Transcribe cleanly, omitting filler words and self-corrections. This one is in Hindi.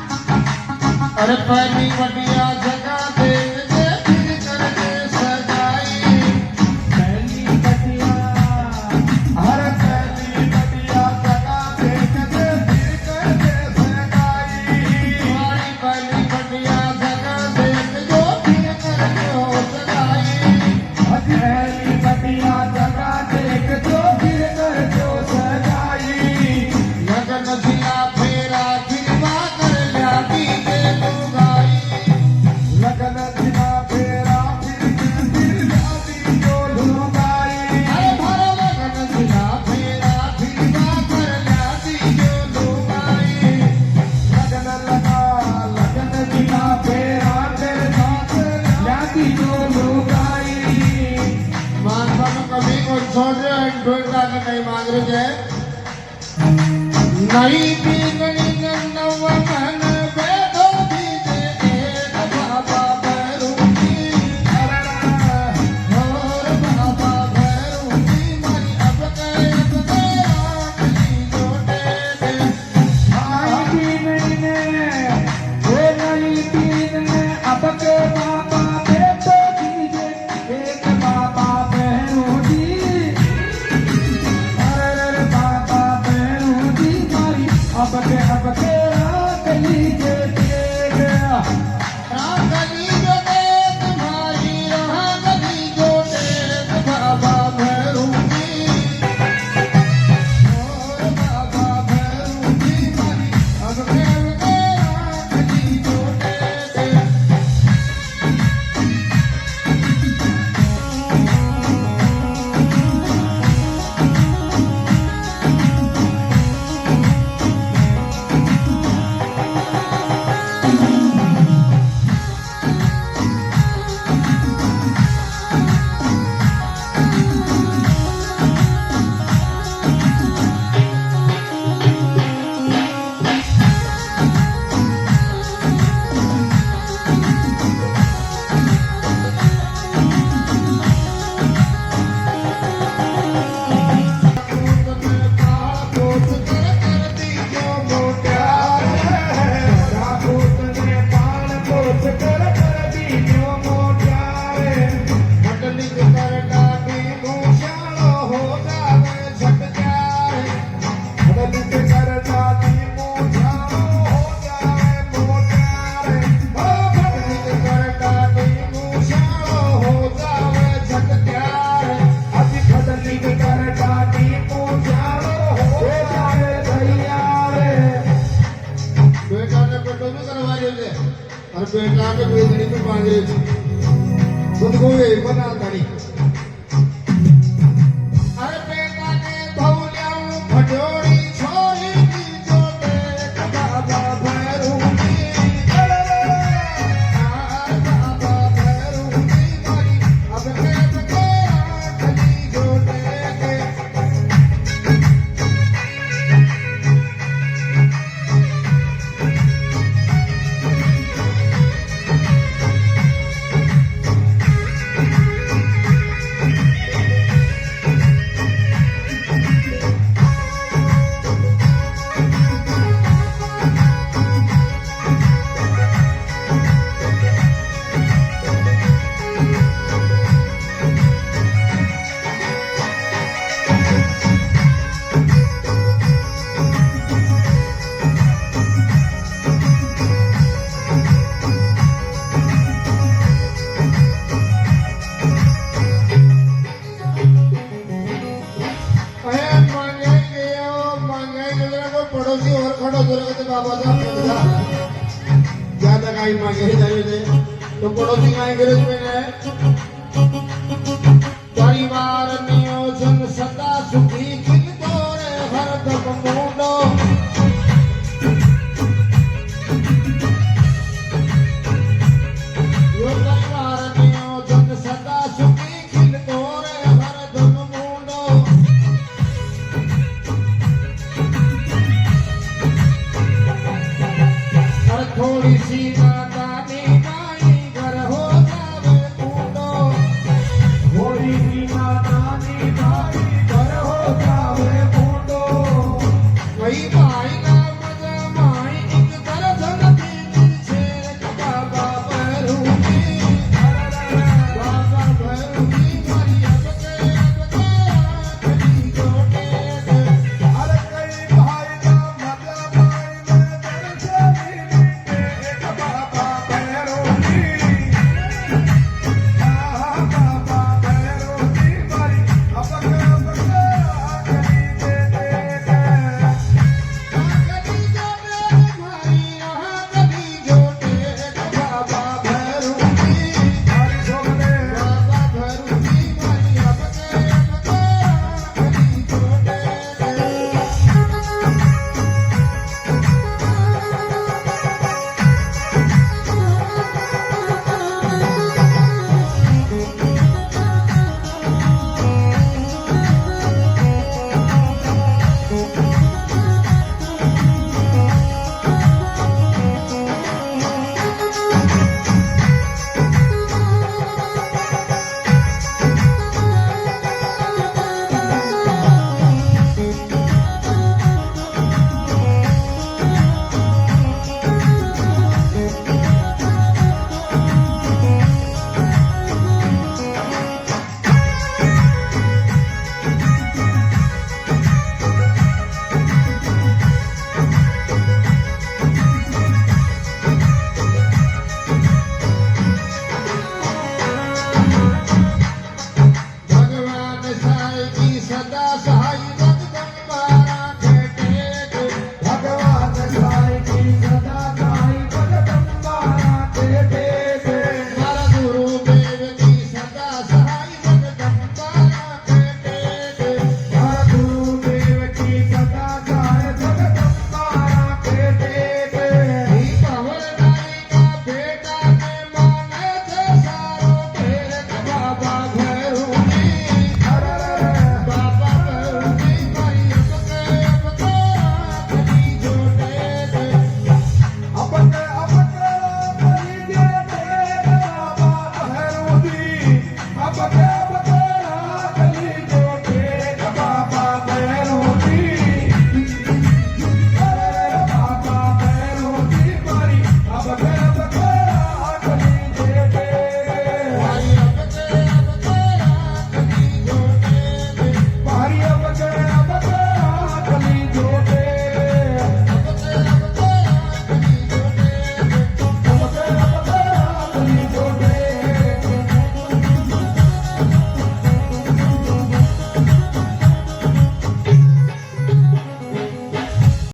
अरे पहली बढ़िया जगह देख के फिर करके सगाई पहली बढ़िया अरे पहली बढ़िया जगह देख के फिर करके सगाई हमारी पहली बढ़िया जगह देख जो फिर करके हो सगाई पहली बढ़िया जगह देख जो फिर कर जो सगाई लगन जिला फेरा फिरवा कर लिया दीजे लुगाई लगन दिना फेरा फिर जाती जो लुगाई अरे भरा लगन जिला फेरा फिरवा कर लिया दीजे लुगाई लगन लगा लगन दिना फेरा फिर साथ जाती जो लुगाई मानवा में कभी को छोड़ रहे हैं ढूंढता के नहीं मांग रहे हैं नहीं भी नहीं नन्नवा मन बेदो दीजे एक बाबा भैरूजी और बाबा भैरूजी मारी अब के आखिरी जोड़े दे आई तीन ने वो नई तीन ने अब के बाबा बेटो दीजे एक बाबा बहनों जी अरे बाबा बहनों जी मारी अब के रात लीजे रागली जोड़े तुम्हारी रागली जोड़े बाबा भैरूजी और बाबा भैरूजी मारी अब के आखिरी जोड़े दे बेटा के बेदनी पे मांगे खुद को ये बना तानी अरे बेटा ने धौलियाऊ भटोरी छोड़ी की जोटे बाबा भैरूजी बाबा भैरूजी मारी अब के आखिरी जोटे के पड़ोसी और खड़ो तो लगते बाबा साहब ज्यादा कहीं मांगे ही चाहिए तो पड़ोसी गाय गरज में है तारी मार